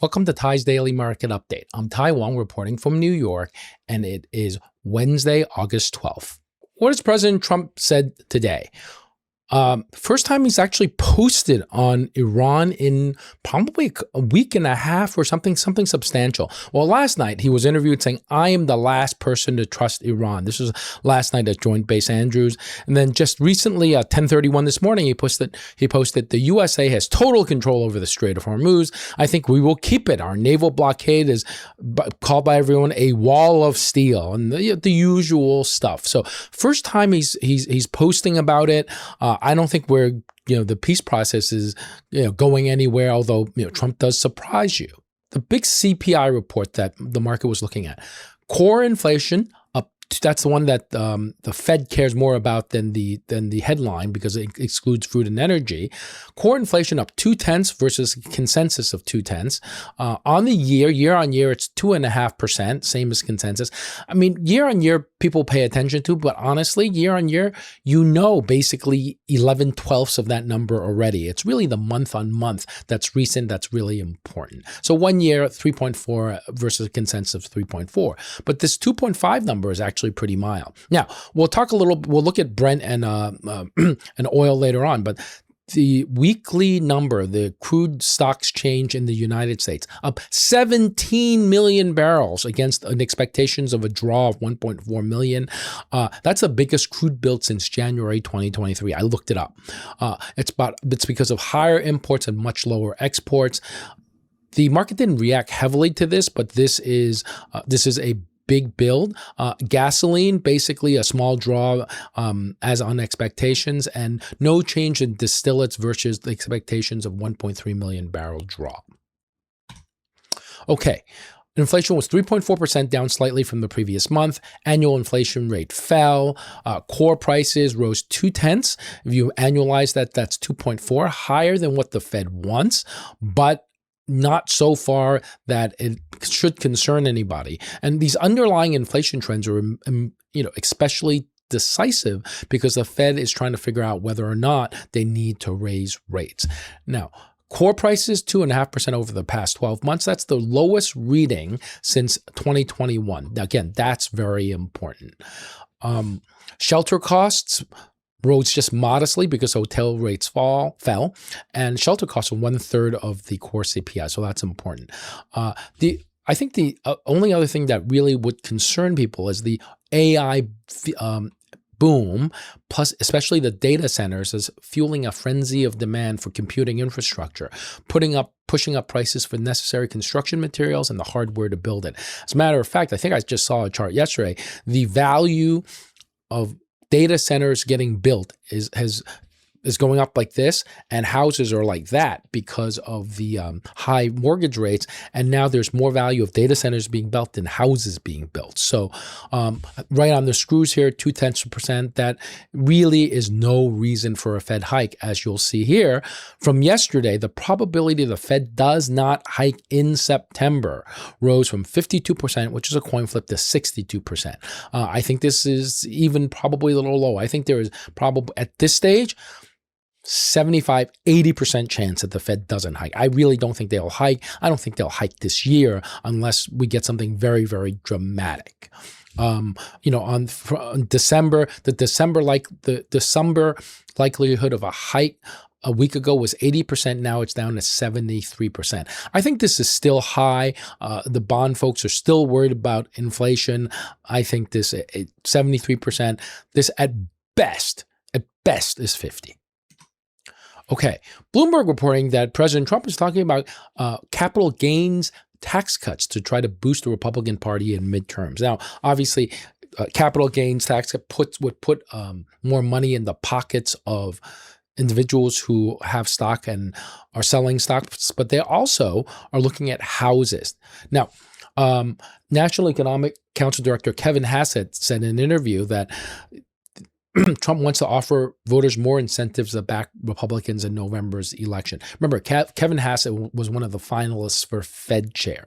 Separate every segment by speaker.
Speaker 1: Welcome to Ty's Daily Market Update. I'm Ty Wong reporting from New York, and it is Wednesday, August 12th. What has President Trump said today? First time he's actually posted on Iran in probably a week and a half or something substantial. Well, last night he was interviewed saying, I am the last person to trust Iran. This was last night at Joint Base Andrews. And then just recently at 10:31 this morning, he posted the USA has total control over the Strait of Hormuz. I think we will keep it. Our naval blockade is called by everyone a wall of steel and the usual stuff. So first time he's posting about it. I don't think the peace process is, going anywhere, although, Trump does surprise you. The big CPI report that the market was looking at, core inflation up. That's the one that the Fed cares more about than the headline because it excludes food and energy. Core inflation up 0.2 versus consensus of 0.2. On the year on year, it's 2.5%, same as consensus. I mean, year on year, people pay attention to, but honestly, year on year, basically 11/12 of that number already. It's really the month on month that's recent that's really important. So 1 year, 3.4 versus consensus of 3.4. But this 2.5 number is actually pretty mild. Now, we'll look at Brent and oil later on, but the weekly number, the crude stocks change in the United States, up 17 million barrels against expectations of a draw of 1.4 million. That's the biggest crude build since January 2023. I looked it up. It's because of higher imports and much lower exports. The market didn't react heavily to this, but this is a big build. Gasoline, basically a small draw as on expectations, and no change in distillates versus the expectations of 1.3 million barrel draw. Okay. Inflation was 3.4%, down slightly from the previous month. Annual inflation rate fell. Core prices rose 0.2. If you annualize that, that's 2.4, higher than what the Fed wants, but not so far that it should concern anybody. And these underlying inflation trends are, especially decisive because the Fed is trying to figure out whether or not they need to raise rates. Now, core prices, 2.5% over the past 12 months. That's the lowest reading since 2021. Now, again, that's very important. Shelter costs rose just modestly because hotel rates fell, and shelter costs are 1/3 of the core CPI, so that's important. I think the only other thing that really would concern people is the AI boom, plus especially the data centers, is fueling a frenzy of demand for computing infrastructure, pushing up prices for necessary construction materials and the hardware to build it. As a matter of fact, I think I just saw a chart yesterday. The value of data centers getting built is going up like this, and houses are like that because of the high mortgage rates. And now there's more value of data centers being built than houses being built. So right on the screws here, 0.2%. That really is no reason for a Fed hike, as you'll see here. From yesterday, the probability the Fed does not hike in September rose from 52%, which is a coin flip, to 62%. I think this is even probably a little low. I think there is probably at this stage 75-80% chance that the Fed doesn't hike. I really don't think they'll hike. I don't think they'll hike this year unless we get something very, very dramatic. On December, the December likelihood of a hike a week ago was 80%. Now it's down to 73%. I think this is still high. The bond folks are still worried about inflation. I think this at 73%. This at best is 50. Okay, Bloomberg reporting that President Trump is talking about capital gains tax cuts to try to boost the Republican Party in midterms. Now, obviously, capital gains tax would put more money in the pockets of individuals who have stock and are selling stocks, but they also are looking at houses. Now, National Economic Council Director Kevin Hassett said in an interview that Trump wants to offer voters more incentives to back Republicans in November's election. Remember, Kevin Hassett was one of the finalists for Fed chair.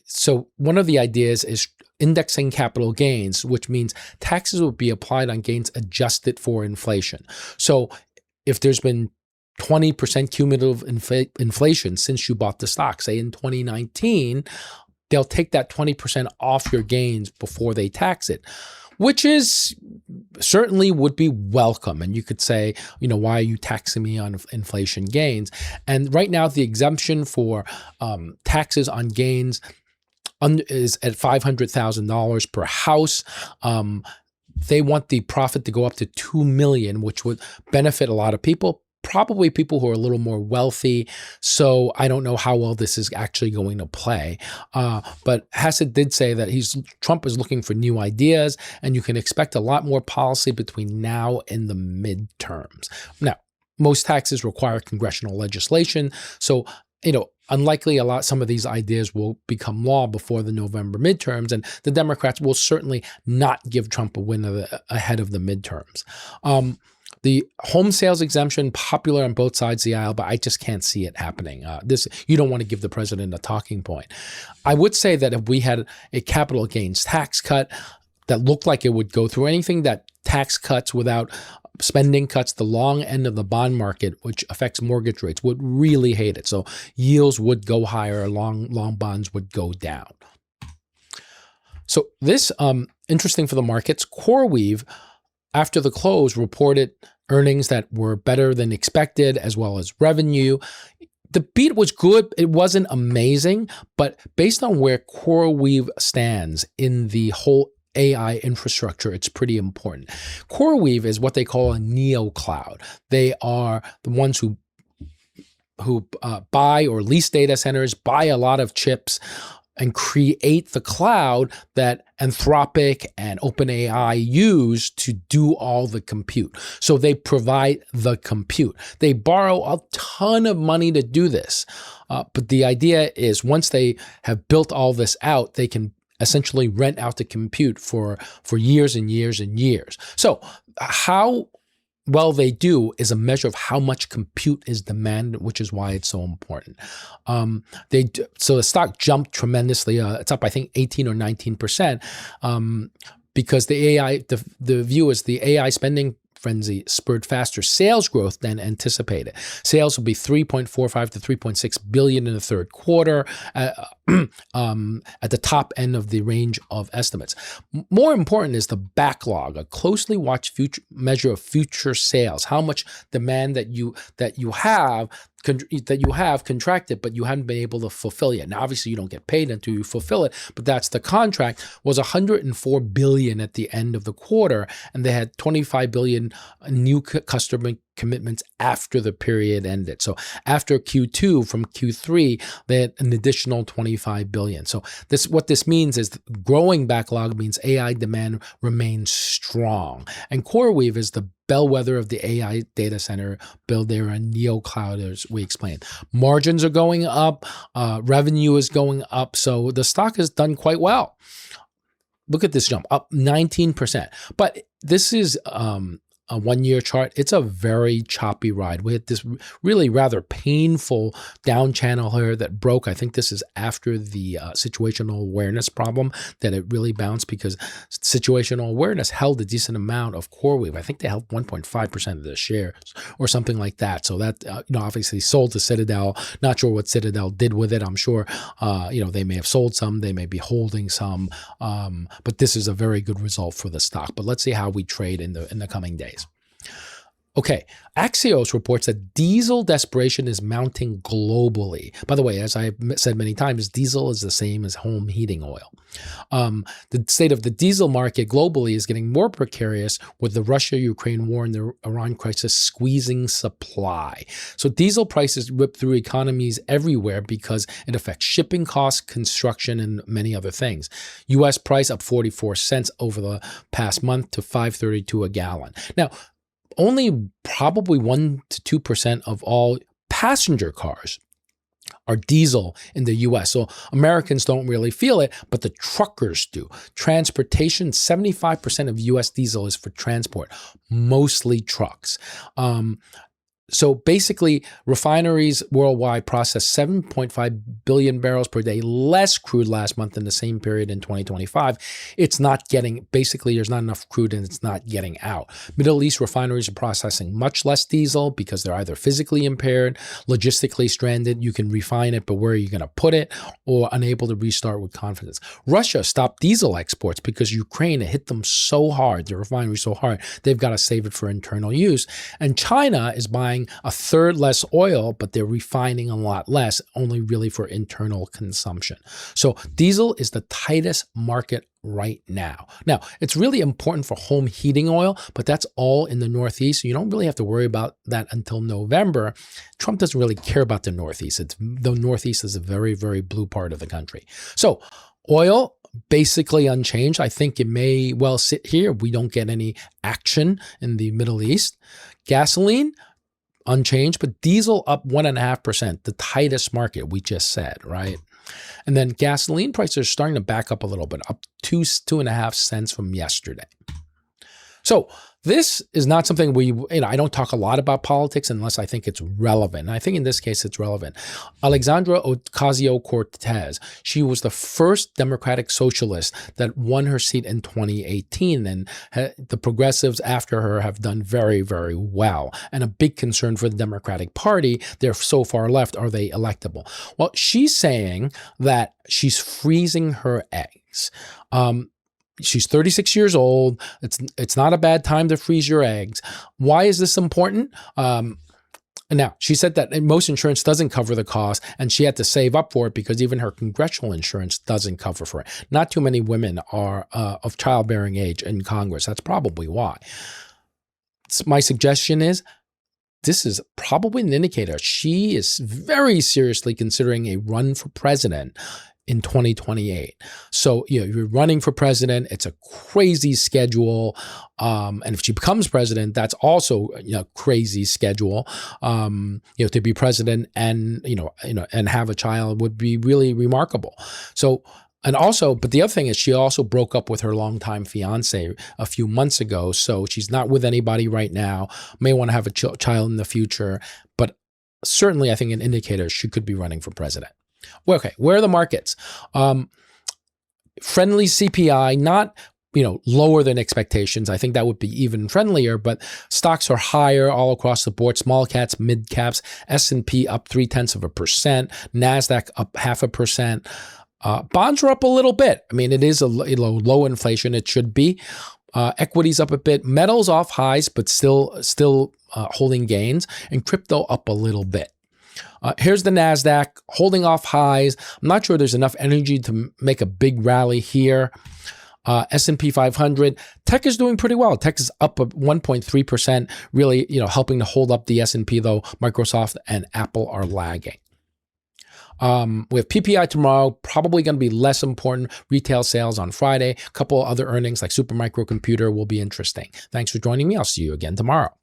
Speaker 1: So one of the ideas is indexing capital gains, which means taxes will be applied on gains adjusted for inflation. So if there's been 20% cumulative inflation since you bought the stock. Say in 2019, they'll take that 20% off your gains before they tax it, which is certainly would be welcome. And you could say, why are you taxing me on inflation gains? And right now, the exemption for taxes on gains is at $500,000 per house. They want the profit to go up to $2 million, which would benefit a lot of people, probably people who are a little more wealthy. So I don't know how well this is actually going to play. But Hassett did say that Trump is looking for new ideas, and you can expect a lot more policy between now and the midterms. Now, most taxes require congressional legislation. So, unlikely some of these ideas will become law before the November midterms, and the Democrats will certainly not give Trump a win ahead of the midterms. The home sales exemption, popular on both sides of the aisle, but I just can't see it happening. You don't want to give the president a talking point. I would say that if we had a capital gains tax cut that looked like it would go through, anything that tax cuts without spending cuts, the long end of the bond market, which affects mortgage rates, would really hate it. So yields would go higher, long bonds would go down. So this, interesting for the markets, CoreWeave, after the close, reported earnings that were better than expected, as well as revenue. The beat was good. It wasn't amazing, but based on where CoreWeave stands in the whole AI infrastructure, it's pretty important. CoreWeave is what they call a neo cloud. They are the ones who buy or lease data centers, buy a lot of chips, and create the cloud that Anthropic and OpenAI use to do all the compute. So they provide the compute. They borrow a ton of money to do this. But the idea is once they have built all this out, they can essentially rent out the compute for years and years and years. So how well they do is a measure of how much compute is demanded, which is why it's so important. So the stock jumped tremendously. It's up, I think, 18 or 19%, because the view is the AI spending frenzy spurred faster sales growth than anticipated. Sales will be 3.45 to 3.6 billion in the third quarter, at the top end of the range of estimates. More important is the backlog, a closely watched measure of future sales, how much demand that you have contracted, but you haven't been able to fulfill yet. Now, obviously, you don't get paid until you fulfill it, but that's the contract, was 104 billion at the end of the quarter, and they had 25 billion new customer commitments after the period ended. So after Q2 from Q3, they had an additional 25 billion. So what this means is growing backlog means AI demand remains strong. And CoreWeave is the bellwether of the AI data center build. They're a neo cloud, as we explained. Margins are going up, revenue is going up. So the stock has done quite well. Look at this jump, up 19%. But this is a one-year chart. It's a very choppy ride. We had this really rather painful down channel here that broke. I think this is after the situational awareness problem that it really bounced, because situational awareness held a decent amount of CoreWeave. I think they held 1.5% of the shares or something like that. So that, obviously sold to Citadel. Not sure what Citadel did with it. I'm sure, they may have sold some, they may be holding some, but this is a very good result for the stock. But let's see how we trade in the coming days. Okay, Axios reports that diesel desperation is mounting globally. By the way, as I've said many times, diesel is the same as home heating oil. The state of the diesel market globally is getting more precarious with the Russia-Ukraine war and the Iran crisis squeezing supply. So diesel prices rip through economies everywhere because it affects shipping costs, construction, and many other things. U.S. price up 44 cents over the past month to $5.32 a gallon. Now, only probably 1% to 2% of all passenger cars are diesel in the U.S. So Americans don't really feel it, but the truckers do. Transportation, 75% of U.S. diesel is for transport, mostly trucks. So basically, refineries worldwide processed 7.5 billion barrels per day less crude last month in the same period in 2025. It's not getting, basically, there's not enough crude and it's not getting out. Middle East refineries are processing much less diesel because they're either physically impaired, logistically stranded, you can refine it, but where are you going to put it, or unable to restart with confidence. Russia stopped diesel exports because Ukraine hit them so hard, the refinery so hard, they've got to save it for internal use. And China is buying a third less oil, but they're refining a lot less, only really for internal consumption. So diesel is the tightest market right now. Now, it's really important for home heating oil, but that's all in the Northeast. So you don't really have to worry about that until November. Trump doesn't really care about the Northeast. The Northeast is a very, very blue part of the country. So oil, basically unchanged. I think it may well sit here. We don't get any action in the Middle East. Gasoline, unchanged, but diesel up 1.5%, the tightest market we just said, right? And then gasoline prices are starting to back up a little bit, up 2.5 cents from yesterday. So this is not something I don't talk a lot about politics unless I think it's relevant. And I think in this case, it's relevant. Alexandra Ocasio-Cortez, she was the first Democratic socialist that won her seat in 2018. And the progressives after her have done very, very well. And a big concern for the Democratic Party, they're so far left, are they electable? Well, she's saying that she's freezing her eggs. She's 36 years old. It's not a bad time to freeze your eggs. Why is this important? Now, she said that most insurance doesn't cover the cost, and she had to save up for it because even her congressional insurance doesn't cover for it. Not too many women are of childbearing age in Congress. That's probably why. My suggestion is, this is probably an indicator. She is very seriously considering a run for president in 2028. So, you're running for president. It's a crazy schedule. And if she becomes president, that's also a crazy schedule. To be president and, and have a child would be really remarkable. So, and also, but the other thing is she also broke up with her longtime fiance a few months ago. So she's not with anybody right now, may want to have a child in the future, but certainly I think an indicator she could be running for president. Well, okay, where are the markets? Friendly CPI, not lower than expectations. I think that would be even friendlier, but stocks are higher all across the board. Small caps, mid caps, S&P up 0.3%, NASDAQ up 0.5%. Bonds are up a little bit. I mean, it is a low inflation. It should be. Equities up a bit. Metals off highs, but still holding gains. And crypto up a little bit. Here's the NASDAQ holding off highs. I'm not sure there's enough energy to make a big rally here. S&P 500. Tech is doing pretty well. Tech is up 1.3%, really, helping to hold up the S&P, though Microsoft and Apple are lagging. We have PPI tomorrow, probably going to be less important. Retail sales on Friday. A couple other earnings like Supermicro Computer will be interesting. Thanks for joining me. I'll see you again tomorrow.